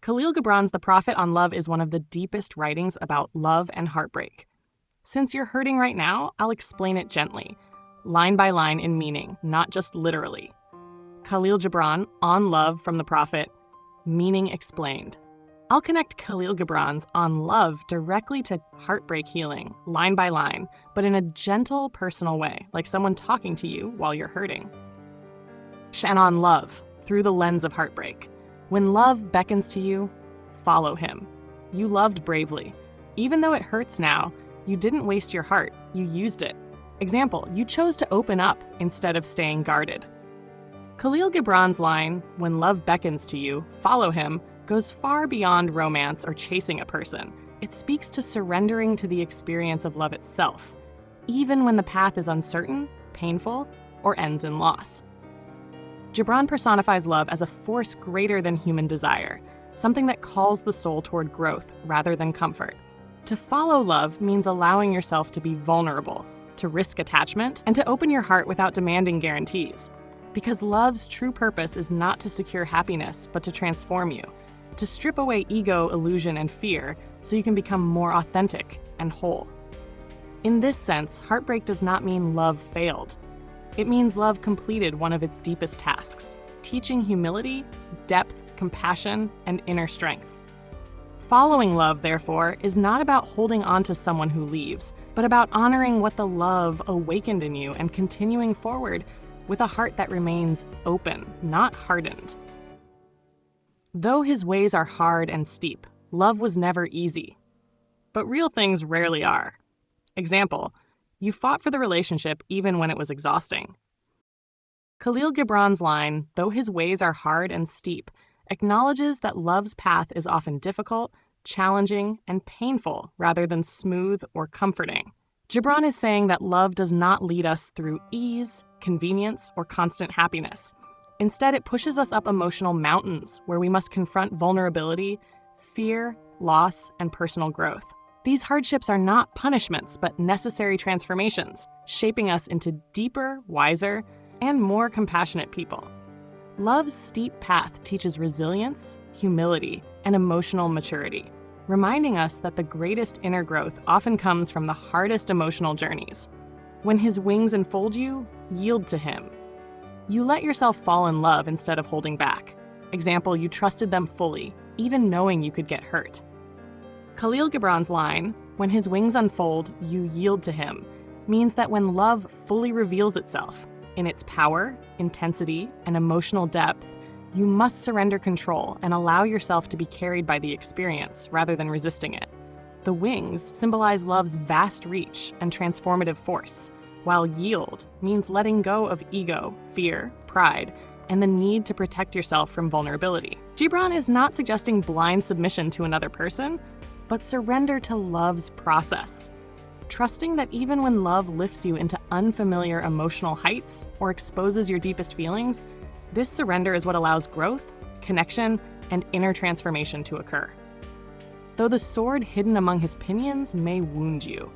Khalil Gibran's The Prophet on Love is one of the deepest writings about love and heartbreak. Since you're hurting right now, I'll explain it gently, line by line in meaning, not just literally. Khalil Gibran, On Love from The Prophet, meaning explained. I'll connect Khalil Gibran's On Love directly to heartbreak healing, line by line, but in a gentle, personal way, like someone talking to you while you're hurting. And On Love, through the lens of heartbreak. When love beckons to you, follow him. You loved bravely. Even though it hurts now, you didn't waste your heart, you used it. Example, you chose to open up instead of staying guarded. Khalil Gibran's line, when love beckons to you, follow him, goes far beyond romance or chasing a person. It speaks to surrendering to the experience of love itself, even when the path is uncertain, painful, or ends in loss. Gibran personifies love as a force greater than human desire, something that calls the soul toward growth rather than comfort. To follow love means allowing yourself to be vulnerable, to risk attachment, and to open your heart without demanding guarantees. Because love's true purpose is not to secure happiness, but to transform you, to strip away ego, illusion, and fear so you can become more authentic and whole. In this sense, heartbreak does not mean love failed. It means love completed one of its deepest tasks, teaching humility, depth, compassion, and inner strength. Following love, therefore, is not about holding on to someone who leaves, but about honoring what the love awakened in you and continuing forward with a heart that remains open, not hardened. Though his ways are hard and steep, love was never easy. But real things rarely are. Example, you fought for the relationship even when it was exhausting. Khalil Gibran's line, though his ways are hard and steep, acknowledges that love's path is often difficult, challenging, and painful rather than smooth or comforting. Gibran is saying that love does not lead us through ease, convenience, or constant happiness. Instead, it pushes us up emotional mountains where we must confront vulnerability, fear, loss, and personal growth. These hardships are not punishments, but necessary transformations, shaping us into deeper, wiser, and more compassionate people. Love's steep path teaches resilience, humility, and emotional maturity, reminding us that the greatest inner growth often comes from the hardest emotional journeys. When his wings enfold you, yield to him. You let yourself fall in love instead of holding back. Example, you trusted them fully, even knowing you could get hurt. Khalil Gibran's line, when his wings unfold, you yield to him, means that when love fully reveals itself, in its power, intensity, and emotional depth, you must surrender control and allow yourself to be carried by the experience rather than resisting it. The wings symbolize love's vast reach and transformative force, while yield means letting go of ego, fear, pride, and the need to protect yourself from vulnerability. Gibran is not suggesting blind submission to another person, but surrender to love's process. Trusting that even when love lifts you into unfamiliar emotional heights or exposes your deepest feelings, this surrender is what allows growth, connection, and inner transformation to occur. Though the sword hidden among his pinions may wound you,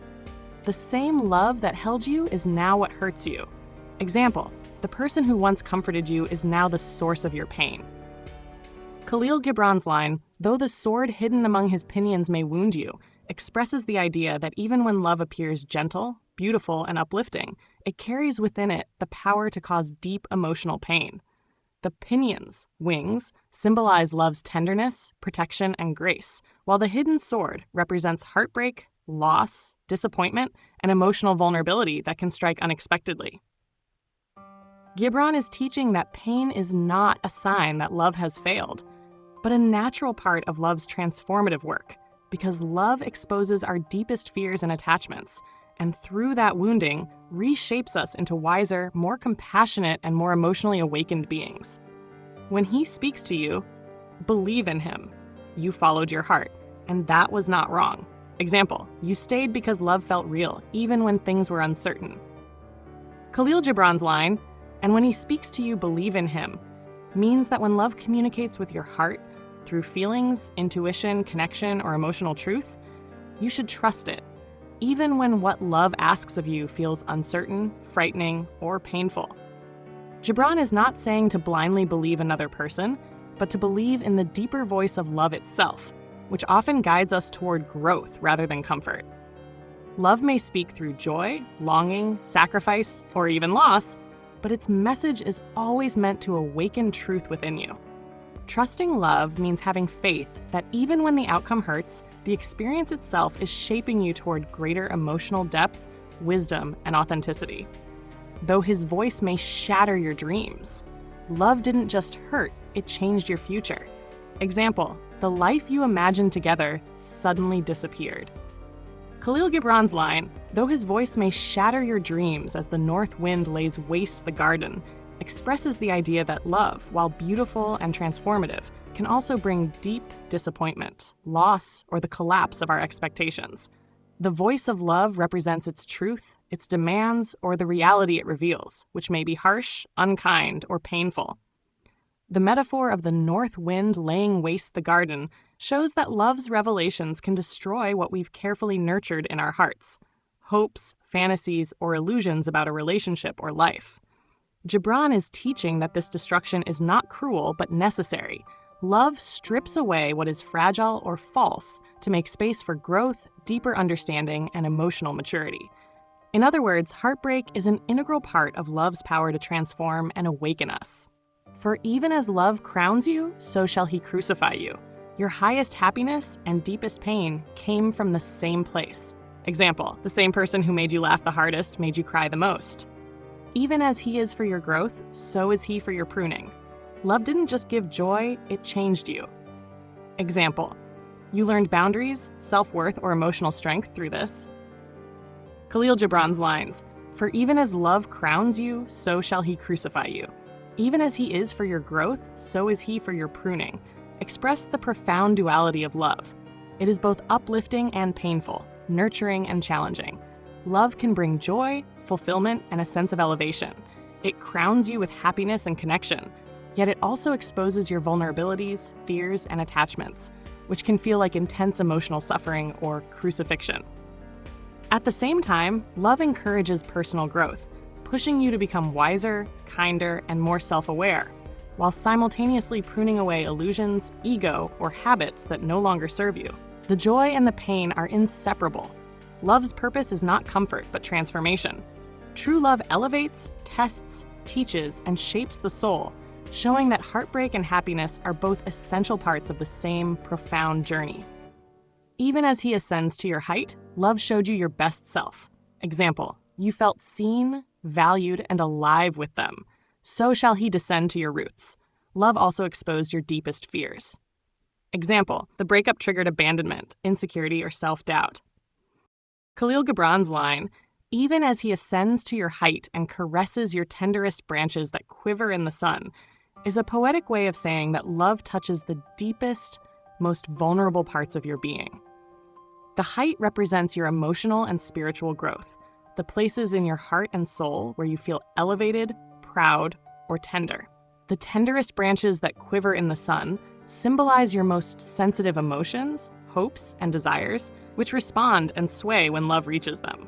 the same love that held you is now what hurts you. Example, the person who once comforted you is now the source of your pain. Khalil Gibran's line, though the sword hidden among his pinions may wound you, expresses the idea that even when love appears gentle, beautiful, and uplifting, it carries within it the power to cause deep emotional pain. The pinions, wings, symbolize love's tenderness, protection, and grace, while the hidden sword represents heartbreak, loss, disappointment, and emotional vulnerability that can strike unexpectedly. Gibran is teaching that pain is not a sign that love has failed, but a natural part of love's transformative work, because love exposes our deepest fears and attachments, and through that wounding, reshapes us into wiser, more compassionate, and more emotionally awakened beings. When he speaks to you, believe in him. You followed your heart, and that was not wrong. Example, you stayed because love felt real, even when things were uncertain. Khalil Gibran's line, and when he speaks to you, believe in him, means that when love communicates with your heart, through feelings, intuition, connection, or emotional truth, you should trust it, even when what love asks of you feels uncertain, frightening, or painful. Gibran is not saying to blindly believe another person, but to believe in the deeper voice of love itself, which often guides us toward growth rather than comfort. Love may speak through joy, longing, sacrifice, or even loss, but its message is always meant to awaken truth within you. Trusting love means having faith that even when the outcome hurts, the experience itself is shaping you toward greater emotional depth, wisdom, and authenticity. Though his voice may shatter your dreams, love didn't just hurt, it changed your future. Example, the life you imagined together suddenly disappeared. Khalil Gibran's line, "Though his voice may shatter your dreams as the north wind lays waste the garden," expresses the idea that love, while beautiful and transformative, can also bring deep disappointment, loss, or the collapse of our expectations. The voice of love represents its truth, its demands, or the reality it reveals, which may be harsh, unkind, or painful. The metaphor of the north wind laying waste the garden shows that love's revelations can destroy what we've carefully nurtured in our hearts: hopes, fantasies, or illusions about a relationship or life. Gibran is teaching that this destruction is not cruel but necessary. Love strips away what is fragile or false to make space for growth, deeper understanding, and emotional maturity. In other words, heartbreak is an integral part of love's power to transform and awaken us. For even as love crowns you, so shall he crucify you. Your highest happiness and deepest pain came from the same place. Example, the same person who made you laugh the hardest made you cry the most. Even as he is for your growth, so is he for your pruning. Love didn't just give joy, it changed you. Example, you learned boundaries, self-worth, or emotional strength through this. Khalil Gibran's lines, "For even as love crowns you, so shall he crucify you. Even as he is for your growth, so is he for your pruning," express the profound duality of love. It is both uplifting and painful, nurturing and challenging. Love can bring joy, fulfillment, and a sense of elevation. It crowns you with happiness and connection, yet it also exposes your vulnerabilities, fears, and attachments, which can feel like intense emotional suffering or crucifixion. At the same time, love encourages personal growth, pushing you to become wiser, kinder, and more self-aware, while simultaneously pruning away illusions, ego, or habits that no longer serve you. The joy and the pain are inseparable. Love's purpose is not comfort, but transformation. True love elevates, tests, teaches, and shapes the soul, showing that heartbreak and happiness are both essential parts of the same profound journey. Even as he ascends to your height, love showed you your best self. Example, you felt seen, valued, and alive with them. So shall he descend to your roots. Love also exposed your deepest fears. Example, the breakup triggered abandonment, insecurity, or self-doubt. Khalil Gibran's line, "Even as he ascends to your height and caresses your tenderest branches that quiver in the sun," is a poetic way of saying that love touches the deepest, most vulnerable parts of your being. The height represents your emotional and spiritual growth, the places in your heart and soul where you feel elevated, proud, or tender. The tenderest branches that quiver in the sun symbolize your most sensitive emotions, hopes, and desires, which respond and sway when love reaches them.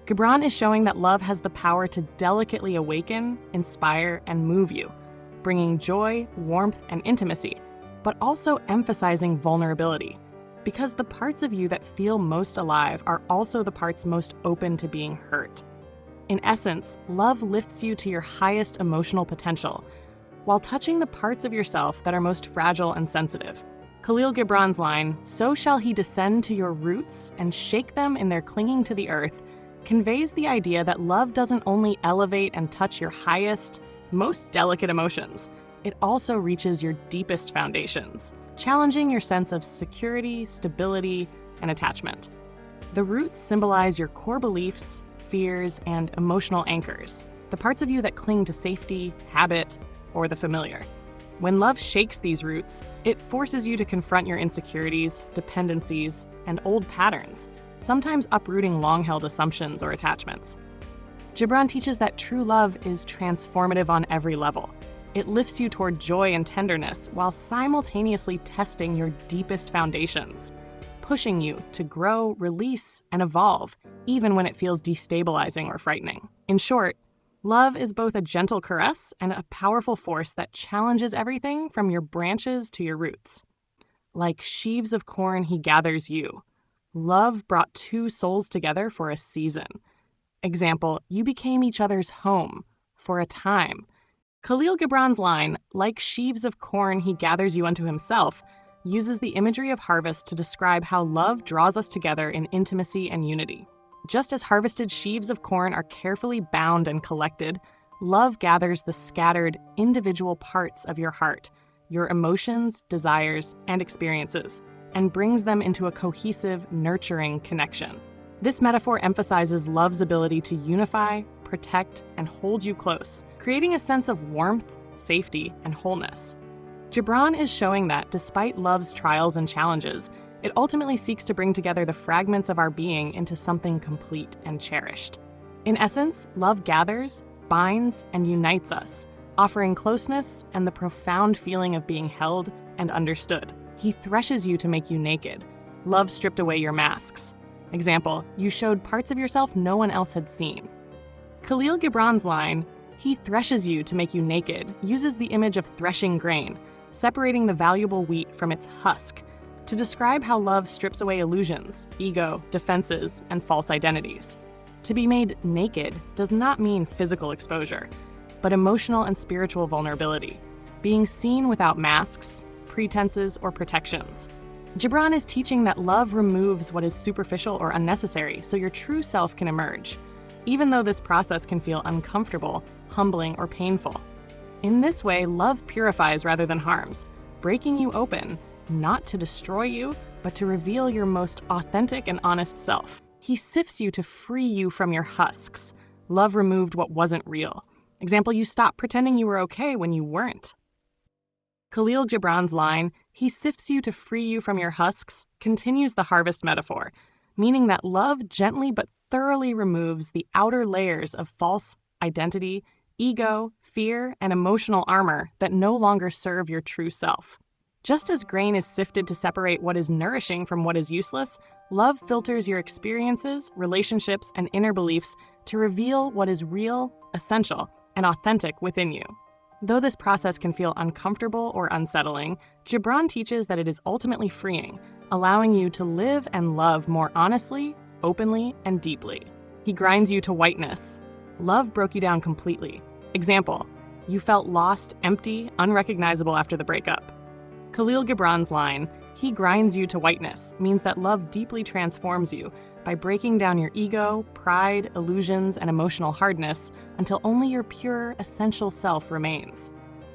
Gibran is showing that love has the power to delicately awaken, inspire, and move you, bringing joy, warmth, and intimacy, but also emphasizing vulnerability, because the parts of you that feel most alive are also the parts most open to being hurt. In essence, love lifts you to your highest emotional potential, while touching the parts of yourself that are most fragile and sensitive. Khalil Gibran's line, "So shall he descend to your roots and shake them in their clinging to the earth," conveys the idea that love doesn't only elevate and touch your highest, most delicate emotions, it also reaches your deepest foundations, challenging your sense of security, stability, and attachment. The roots symbolize your core beliefs, fears, and emotional anchors, the parts of you that cling to safety, habit, or the familiar. When love shakes these roots, it forces you to confront your insecurities, dependencies, and old patterns, sometimes uprooting long-held assumptions or attachments. Gibran teaches that true love is transformative on every level. It lifts you toward joy and tenderness while simultaneously testing your deepest foundations, pushing you to grow, release, and evolve, even when it feels destabilizing or frightening. In short, Love is both a gentle caress and a powerful force that challenges everything from your branches to your roots. Like sheaves of corn, he gathers you. Love brought two souls together for a season. Example, you became each other's home for a time. Khalil Gibran's line, like sheaves of corn, he gathers you unto himself, uses the imagery of harvest to describe how love draws us together in intimacy and unity. Just as harvested sheaves of corn are carefully bound and collected, love gathers the scattered, individual parts of your heart, your emotions, desires, and experiences, and brings them into a cohesive, nurturing connection. This metaphor emphasizes love's ability to unify, protect, and hold you close, creating a sense of warmth, safety, and wholeness. Gibran is showing that, despite love's trials and challenges, it ultimately seeks to bring together the fragments of our being into something complete and cherished. In essence, love gathers, binds, and unites us, offering closeness and the profound feeling of being held and understood. He threshes you to make you naked. Love stripped away your masks. Example, you showed parts of yourself no one else had seen. Khalil Gibran's line, he threshes you to make you naked, uses the image of threshing grain, separating the valuable wheat from its husk, to describe how love strips away illusions, ego, defenses, and false identities. To be made naked does not mean physical exposure, but emotional and spiritual vulnerability, being seen without masks, pretenses, or protections. Gibran is teaching that love removes what is superficial or unnecessary so your true self can emerge, even though this process can feel uncomfortable, humbling, or painful. In this way, love purifies rather than harms, breaking you open, not to destroy you, but to reveal your most authentic and honest self. He sifts you to free you from your husks. Love removed what wasn't real. Example, you stopped pretending you were okay when you weren't. Khalil Gibran's line, he sifts you to free you from your husks, continues the harvest metaphor, meaning that love gently but thoroughly removes the outer layers of false identity, ego, fear, and emotional armor that no longer serve your true self. Just as grain is sifted to separate what is nourishing from what is useless, love filters your experiences, relationships, and inner beliefs to reveal what is real, essential, and authentic within you. Though this process can feel uncomfortable or unsettling, Gibran teaches that it is ultimately freeing, allowing you to live and love more honestly, openly, and deeply. He grinds you to whiteness. Love broke you down completely. Example, you felt lost, empty, unrecognizable after the breakup. Khalil Gibran's line, he grinds you to whiteness, means that love deeply transforms you by breaking down your ego, pride, illusions, and emotional hardness until only your pure, essential self remains.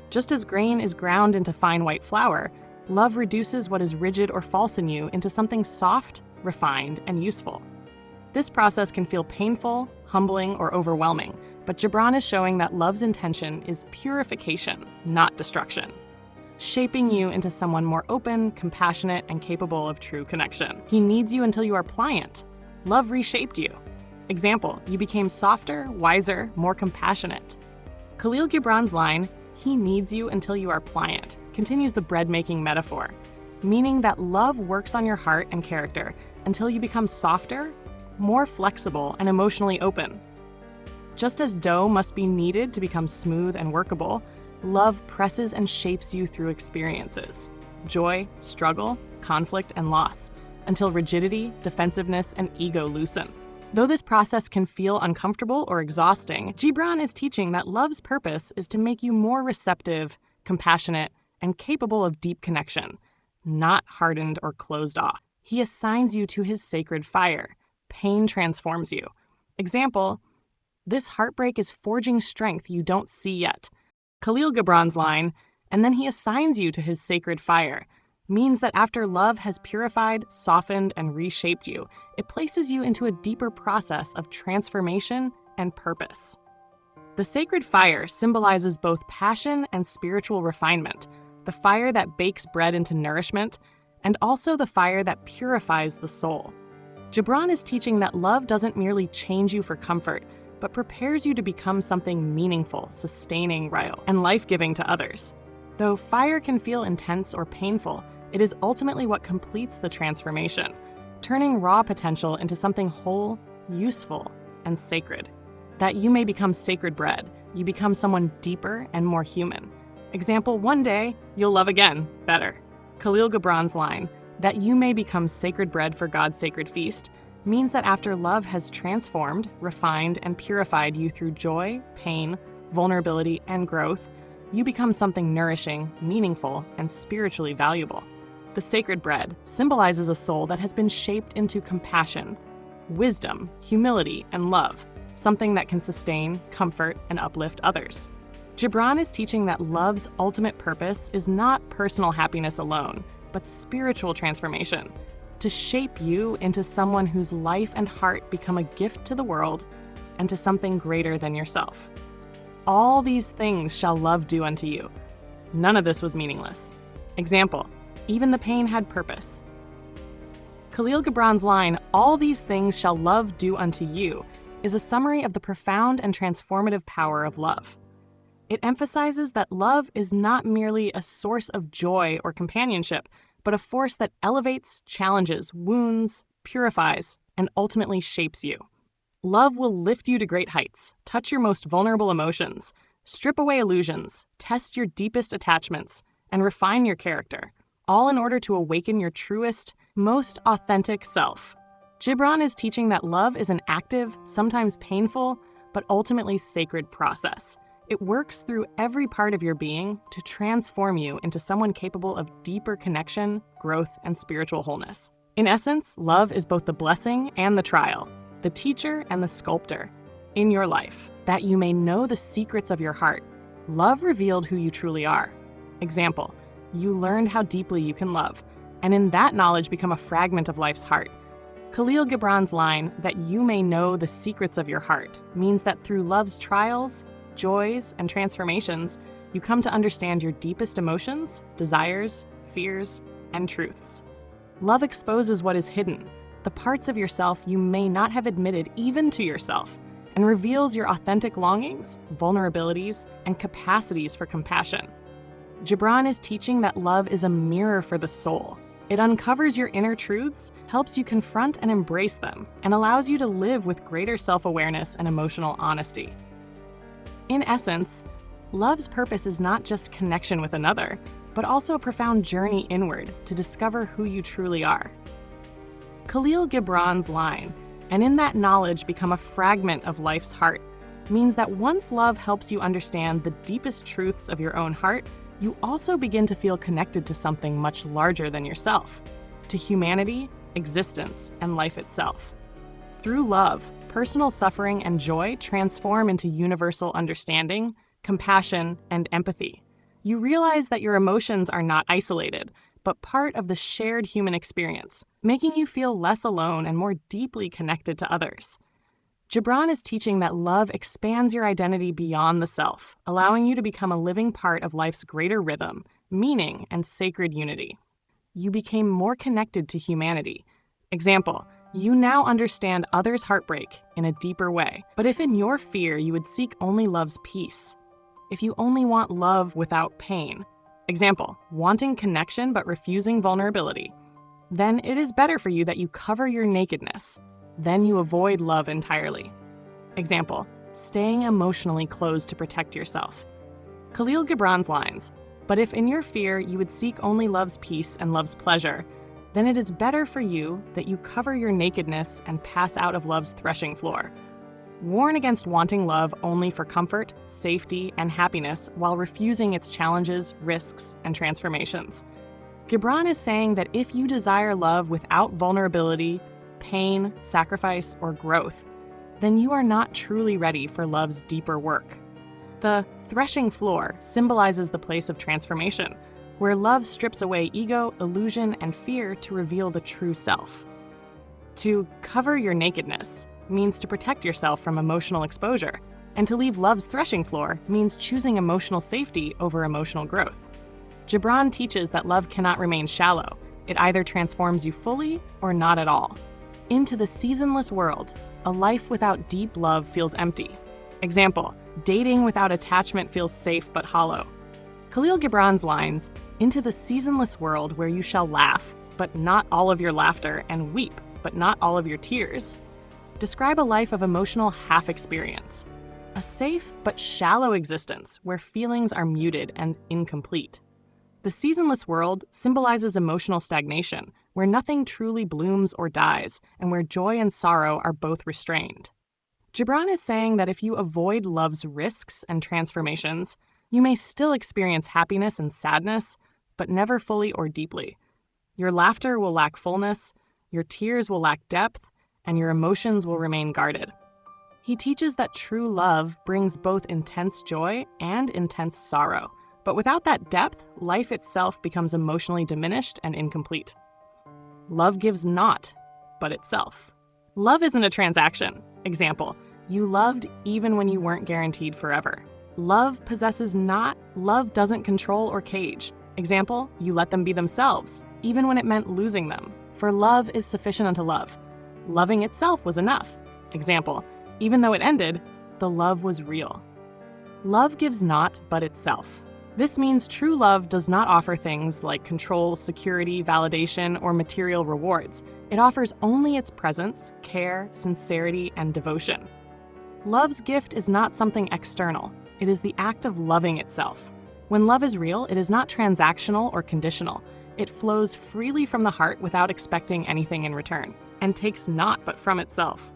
Just as grain is ground into fine white flour, love reduces what is rigid or false in you into something soft, refined, and useful. This process can feel painful, humbling, or overwhelming, but Gibran is showing that love's intention is purification, not destruction, shaping you into someone more open, compassionate, and capable of true connection. He needs you until you are pliant. Love reshaped you. Example, you became softer, wiser, more compassionate. Khalil Gibran's line, he needs you until you are pliant, continues the bread-making metaphor, meaning that love works on your heart and character until you become softer, more flexible, and emotionally open. Just as dough must be kneaded to become smooth and workable, love presses and shapes you through experiences, joy, struggle, conflict, and loss, until rigidity, defensiveness, and ego loosen. Though this process can feel uncomfortable or exhausting, Gibran is teaching that love's purpose is to make you more receptive, compassionate, and capable of deep connection, not hardened or closed off. He assigns you to his sacred fire. Pain transforms you. Example, this heartbreak is forging strength you don't see yet. Khalil Gibran's line, and then he assigns you to his sacred fire, means that after love has purified, softened, and reshaped you, it places you into a deeper process of transformation and purpose. The sacred fire symbolizes both passion and spiritual refinement, the fire that bakes bread into nourishment, and also the fire that purifies the soul. Gibran is teaching that love doesn't merely change you for comfort, but prepares you to become something meaningful, sustaining, real, and life-giving to others. Though fire can feel intense or painful, it is ultimately what completes the transformation, turning raw potential into something whole, useful, and sacred. That you may become sacred bread. You become someone deeper and more human. Example, one day, you'll love again, better. Khalil Gibran's line, that you may become sacred bread for God's sacred feast, means that after love has transformed, refined, and purified you through joy, pain, vulnerability, and growth, you become something nourishing, meaningful, and spiritually valuable. The sacred bread symbolizes a soul that has been shaped into compassion, wisdom, humility, and love, something that can sustain, comfort, and uplift others. Gibran is teaching that love's ultimate purpose is not personal happiness alone, but spiritual transformation, to shape you into someone whose life and heart become a gift to the world and to something greater than yourself. All these things shall love do unto you. None of this was meaningless. Example, even the pain had purpose. Khalil Gibran's line, all these things shall love do unto you, is a summary of the profound and transformative power of love. It emphasizes that love is not merely a source of joy or companionship, but a force that elevates, challenges, wounds, purifies, and ultimately shapes you. Love will lift you to great heights, touch your most vulnerable emotions, strip away illusions, test your deepest attachments, and refine your character, all in order to awaken your truest, most authentic self. Gibran is teaching that love is an active, sometimes painful, but ultimately sacred process. It works through every part of your being to transform you into someone capable of deeper connection, growth, and spiritual wholeness. In essence, love is both the blessing and the trial, the teacher and the sculptor in your life, that you may know the secrets of your heart. Love revealed who you truly are. Example, you learned how deeply you can love, and in that knowledge become a fragment of life's heart. Khalil Gibran's line, that you may know the secrets of your heart, means that through love's trials, joys, and transformations, you come to understand your deepest emotions, desires, fears, and truths. Love exposes what is hidden, the parts of yourself you may not have admitted even to yourself, and reveals your authentic longings, vulnerabilities, and capacities for compassion. Gibran is teaching that love is a mirror for the soul. It uncovers your inner truths, helps you confront and embrace them, and allows you to live with greater self-awareness and emotional honesty. In essence, love's purpose is not just connection with another, but also a profound journey inward to discover who you truly are. Khalil Gibran's line, and in that knowledge become a fragment of life's heart, means that once love helps you understand the deepest truths of your own heart, you also begin to feel connected to something much larger than yourself, to humanity, existence, and life itself. Through love, personal suffering and joy transform into universal understanding, compassion, and empathy. You realize that your emotions are not isolated, but part of the shared human experience, making you feel less alone and more deeply connected to others. Gibran is teaching that love expands your identity beyond the self, allowing you to become a living part of life's greater rhythm, meaning, and sacred unity. You became more connected to humanity. Example, you now understand others' heartbreak in a deeper way. But if in your fear you would seek only love's peace, if you only want love without pain, example, wanting connection but refusing vulnerability, then it is better for you that you cover your nakedness. Then you avoid love entirely. Example, staying emotionally closed to protect yourself. Khalil Gibran's lines, but if in your fear you would seek only love's peace and love's pleasure, then it is better for you that you cover your nakedness and pass out of love's threshing floor. Warn against wanting love only for comfort, safety, and happiness while refusing its challenges, risks, and transformations. Gibran is saying that if you desire love without vulnerability, pain, sacrifice, or growth, then you are not truly ready for love's deeper work. The threshing floor symbolizes the place of transformation, where love strips away ego, illusion, and fear to reveal the true self. To cover your nakedness means to protect yourself from emotional exposure, and to leave love's threshing floor means choosing emotional safety over emotional growth. Gibran teaches that love cannot remain shallow. It either transforms you fully or not at all. Into the seasonless world, a life without deep love feels empty. Example, dating without attachment feels safe but hollow. Khalil Gibran's lines, into the seasonless world where you shall laugh, but not all of your laughter, and weep, but not all of your tears, describe a life of emotional half-experience, a safe but shallow existence where feelings are muted and incomplete. The seasonless world symbolizes emotional stagnation, where nothing truly blooms or dies, and where joy and sorrow are both restrained. Gibran is saying that if you avoid love's risks and transformations, you may still experience happiness and sadness, but never fully or deeply. Your laughter will lack fullness, your tears will lack depth, and your emotions will remain guarded. He teaches that true love brings both intense joy and intense sorrow, but without that depth, life itself becomes emotionally diminished and incomplete. Love gives not, but itself. Love isn't a transaction. Example, you loved even when you weren't guaranteed forever. Love possesses not, love doesn't control or cage. Example, you let them be themselves, even when it meant losing them. For love is sufficient unto love. Loving itself was enough. Example, even though it ended, the love was real. Love gives not, but itself. This means true love does not offer things like control, security, validation, or material rewards. It offers only its presence, care, sincerity, and devotion. Love's gift is not something external. It is the act of loving itself. When love is real, it is not transactional or conditional. It flows freely from the heart without expecting anything in return, and takes not but from itself.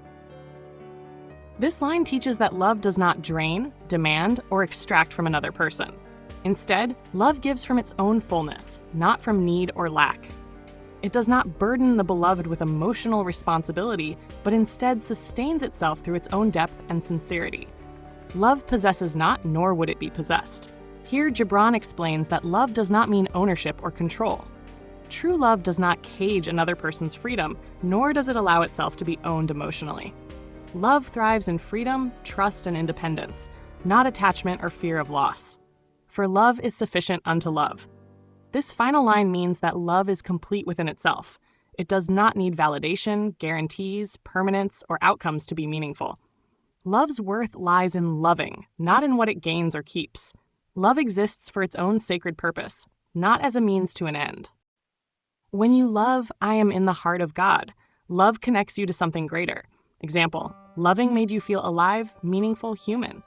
This line teaches that love does not drain, demand, or extract from another person. Instead, love gives from its own fullness, not from need or lack. It does not burden the beloved with emotional responsibility, but instead sustains itself through its own depth and sincerity. Love possesses not, nor would it be possessed. Here, Gibran explains that love does not mean ownership or control. True love does not cage another person's freedom, nor does it allow itself to be owned emotionally. Love thrives in freedom, trust, and independence, not attachment or fear of loss. For love is sufficient unto love. This final line means that love is complete within itself. It does not need validation, guarantees, permanence, or outcomes to be meaningful. Love's worth lies in loving, not in what it gains or keeps. Love exists for its own sacred purpose, not as a means to an end. When you love, I am in the heart of God. Love connects you to something greater. Example, loving made you feel alive, meaningful, human.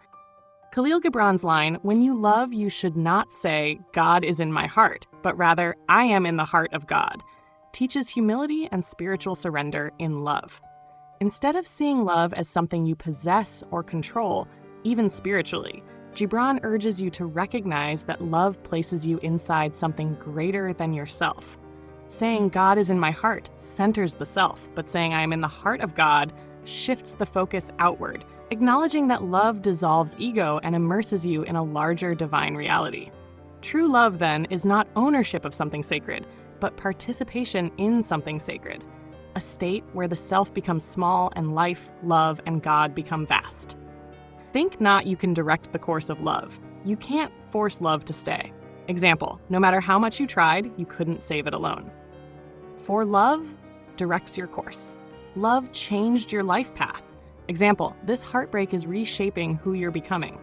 Khalil Gibran's line, when you love, you should not say, God is in my heart, but rather, I am in the heart of God, teaches humility and spiritual surrender in love. Instead of seeing love as something you possess or control, even spiritually, Gibran urges you to recognize that love places you inside something greater than yourself. Saying God is in my heart centers the self, but saying I am in the heart of God shifts the focus outward, acknowledging that love dissolves ego and immerses you in a larger divine reality. True love, then, is not ownership of something sacred, but participation in something sacred, a state where the self becomes small and life, love, and God become vast. Think not you can direct the course of love. You can't force love to stay. Example, no matter how much you tried, you couldn't save it alone. For love directs your course. Love changed your life path. Example, this heartbreak is reshaping who you're becoming.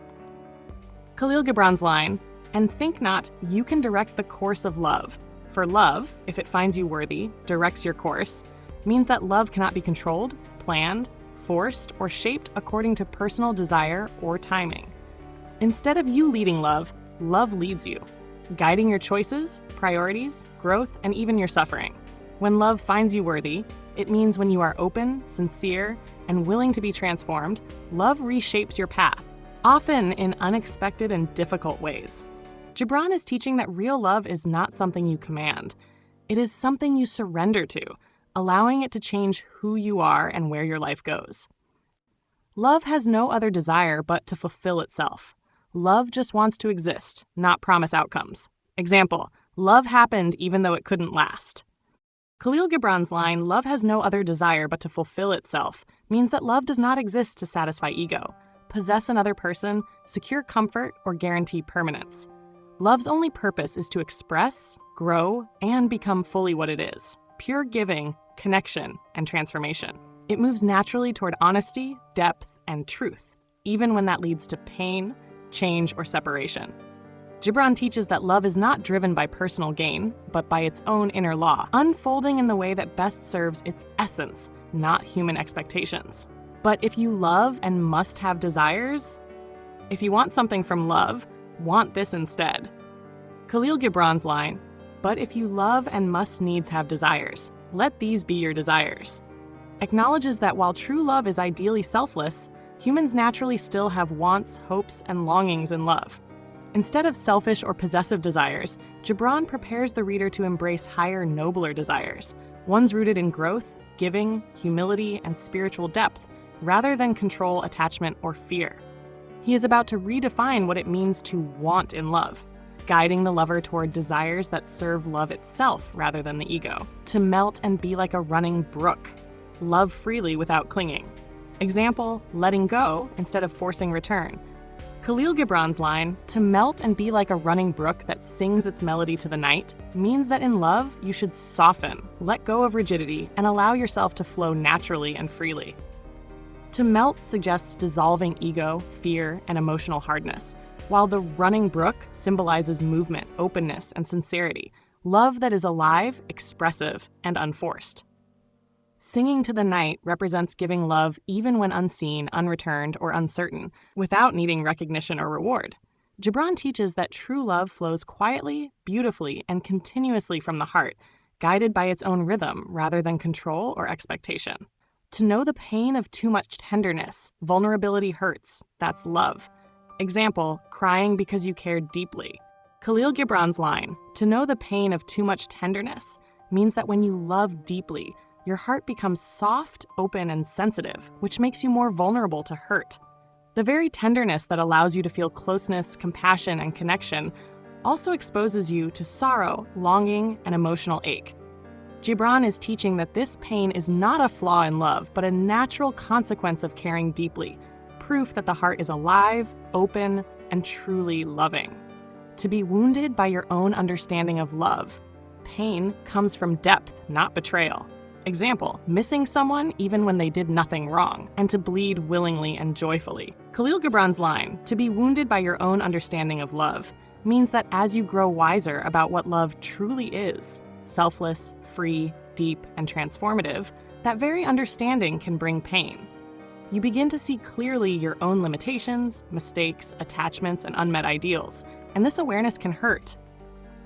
Khalil Gibran's line, and think not you can direct the course of love. For love, if it finds you worthy, directs your course, means that love cannot be controlled, planned, forced, or shaped according to personal desire or timing. Instead of you leading love, love leads you, guiding your choices, priorities, growth, and even your suffering. When love finds you worthy, it means when you are open, sincere, and willing to be transformed, love reshapes your path, often in unexpected and difficult ways. Gibran is teaching that real love is not something you command. It is something you surrender to, allowing it to change who you are and where your life goes. Love has no other desire but to fulfill itself. Love just wants to exist, not promise outcomes. Example, love happened even though it couldn't last. Khalil Gibran's line, love has no other desire but to fulfill itself, means that love does not exist to satisfy ego, possess another person, secure comfort, or guarantee permanence. Love's only purpose is to express, grow, and become fully what it is, pure giving, connection, and transformation. It moves naturally toward honesty, depth, and truth, even when that leads to pain, change, or separation. Gibran teaches that love is not driven by personal gain, but by its own inner law, unfolding in the way that best serves its essence, not human expectations. But if you love and must have desires, if you want something from love, want this instead. Khalil Gibran's line, "But if you love and must needs have desires, let these be your desires," acknowledges that while true love is ideally selfless, humans naturally still have wants, hopes, and longings in love. Instead of selfish or possessive desires, Gibran prepares the reader to embrace higher, nobler desires, ones rooted in growth, giving, humility, and spiritual depth, rather than control, attachment, or fear. He is about to redefine what it means to want in love, guiding the lover toward desires that serve love itself rather than the ego. To melt and be like a running brook, love freely without clinging. Example, letting go instead of forcing return. Khalil Gibran's line, "To melt and be like a running brook that sings its melody to the night," means that in love, you should soften, let go of rigidity, and allow yourself to flow naturally and freely. To melt suggests dissolving ego, fear, and emotional hardness, while the running brook symbolizes movement, openness, and sincerity, love that is alive, expressive, and unforced. Singing to the night represents giving love even when unseen, unreturned, or uncertain, without needing recognition or reward. Gibran teaches that true love flows quietly, beautifully, and continuously from the heart, guided by its own rhythm rather than control or expectation. To know the pain of too much tenderness, vulnerability hurts, that's love. Example, crying because you cared deeply. Khalil Gibran's line, "To know the pain of too much tenderness," means that when you love deeply, your heart becomes soft, open, and sensitive, which makes you more vulnerable to hurt. The very tenderness that allows you to feel closeness, compassion, and connection also exposes you to sorrow, longing, and emotional ache. Gibran is teaching that this pain is not a flaw in love, but a natural consequence of caring deeply, proof that the heart is alive, open, and truly loving. To be wounded by your own understanding of love, pain comes from depth, not betrayal. Example, missing someone even when they did nothing wrong, and to bleed willingly and joyfully. Khalil Gibran's line, "To be wounded by your own understanding of love," means that as you grow wiser about what love truly is, selfless, free, deep, and transformative, that very understanding can bring pain. You begin to see clearly your own limitations, mistakes, attachments, and unmet ideals, and this awareness can hurt.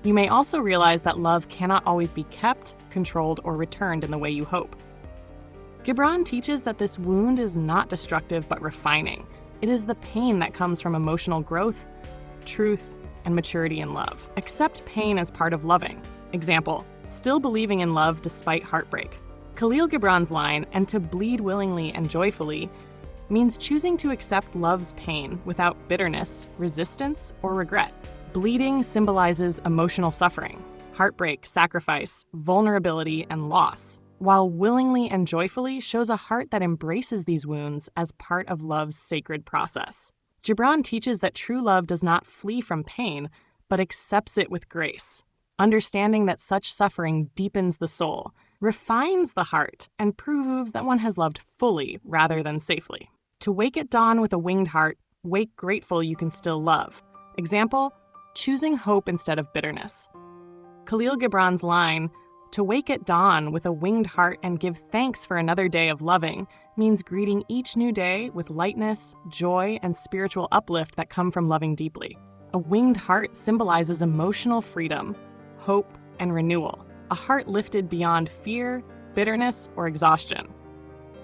You may also realize that love cannot always be kept, controlled, or returned in the way you hope. Gibran teaches that this wound is not destructive but refining. It is the pain that comes from emotional growth, truth, and maturity in love. Accept pain as part of loving. Example, still believing in love despite heartbreak. Khalil Gibran's line, "And to bleed willingly and joyfully," means choosing to accept love's pain without bitterness, resistance, or regret. Bleeding symbolizes emotional suffering, heartbreak, sacrifice, vulnerability, and loss, while willingly and joyfully shows a heart that embraces these wounds as part of love's sacred process. Gibran teaches that true love does not flee from pain, but accepts it with grace, understanding that such suffering deepens the soul, refines the heart, and proves that one has loved fully rather than safely. To wake at dawn with a winged heart, wake grateful you can still love. Example, choosing hope instead of bitterness. Khalil Gibran's line, "To wake at dawn with a winged heart and give thanks for another day of loving," means greeting each new day with lightness, joy, and spiritual uplift that come from loving deeply. A winged heart symbolizes emotional freedom, hope, and renewal, a heart lifted beyond fear, bitterness, or exhaustion.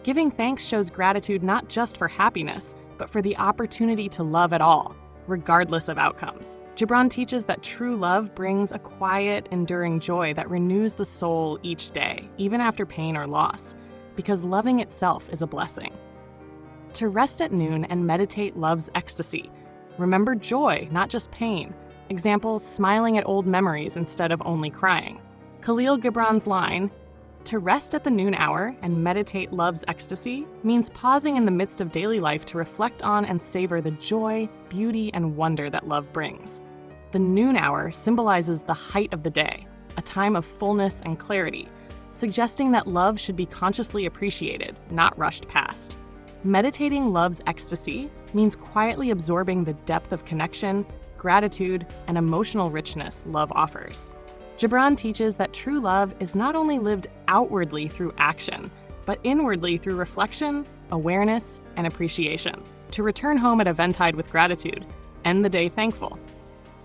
Giving thanks shows gratitude not just for happiness, but for the opportunity to love at all, regardless of outcomes. Gibran teaches that true love brings a quiet, enduring joy that renews the soul each day, even after pain or loss, because loving itself is a blessing. To rest at noon and meditate love's ecstasy. Remember joy, not just pain. Example, smiling at old memories instead of only crying. Khalil Gibran's line, "To rest at the noon hour and meditate love's ecstasy," means pausing in the midst of daily life to reflect on and savor the joy, beauty, and wonder that love brings. The noon hour symbolizes the height of the day, a time of fullness and clarity, suggesting that love should be consciously appreciated, not rushed past. Meditating love's ecstasy means quietly absorbing the depth of connection, gratitude, and emotional richness love offers. Gibran teaches that true love is not only lived outwardly through action, but inwardly through reflection, awareness, and appreciation. To return home at eventide with gratitude, end the day thankful.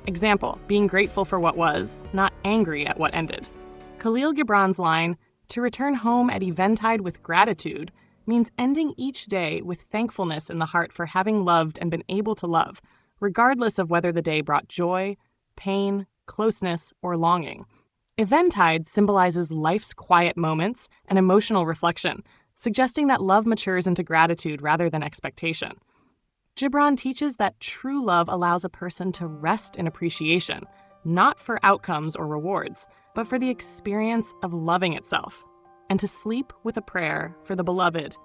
Example, being grateful for what was, not angry at what ended. Khalil Gibran's line, "To return home at eventide with gratitude," means ending each day with thankfulness in the heart for having loved and been able to love, regardless of whether the day brought joy, pain, closeness, or longing. Eventide symbolizes life's quiet moments and emotional reflection, suggesting that love matures into gratitude rather than expectation. Gibran teaches that true love allows a person to rest in appreciation, not for outcomes or rewards, but for the experience of loving itself, and to sleep with a prayer for the beloved.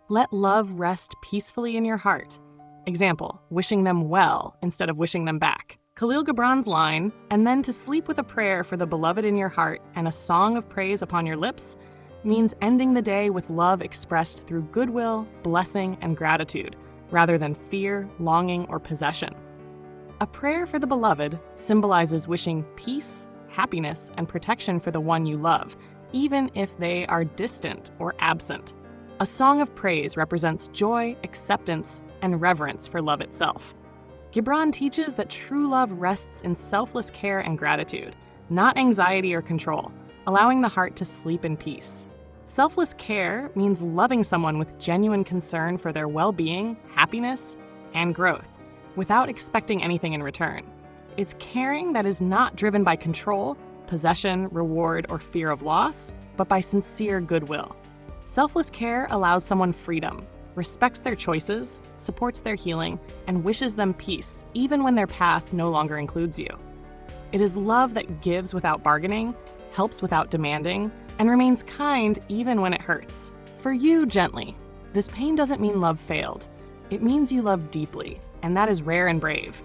Let love rest peacefully in your heart. Example, wishing them well instead of wishing them back. Khalil Gibran's line, "And then to sleep with a prayer for the beloved in your heart and a song of praise upon your lips," means ending the day with love expressed through goodwill, blessing, and gratitude, rather than fear, longing, or possession. A prayer for the beloved symbolizes wishing peace, happiness, and protection for the one you love, even if they are distant or absent. A song of praise represents joy, acceptance, and reverence for love itself. Gibran teaches that true love rests in selfless care and gratitude, not anxiety or control, allowing the heart to sleep in peace. Selfless care means loving someone with genuine concern for their well-being, happiness, and growth, without expecting anything in return. It's caring that is not driven by control, possession, reward, or fear of loss, but by sincere goodwill. Selfless care allows someone freedom, respects their choices, supports their healing, and wishes them peace, even when their path no longer includes you. It is love that gives without bargaining, helps without demanding, and remains kind even when it hurts. For you, gently, this pain doesn't mean love failed. It means you love deeply, and that is rare and brave.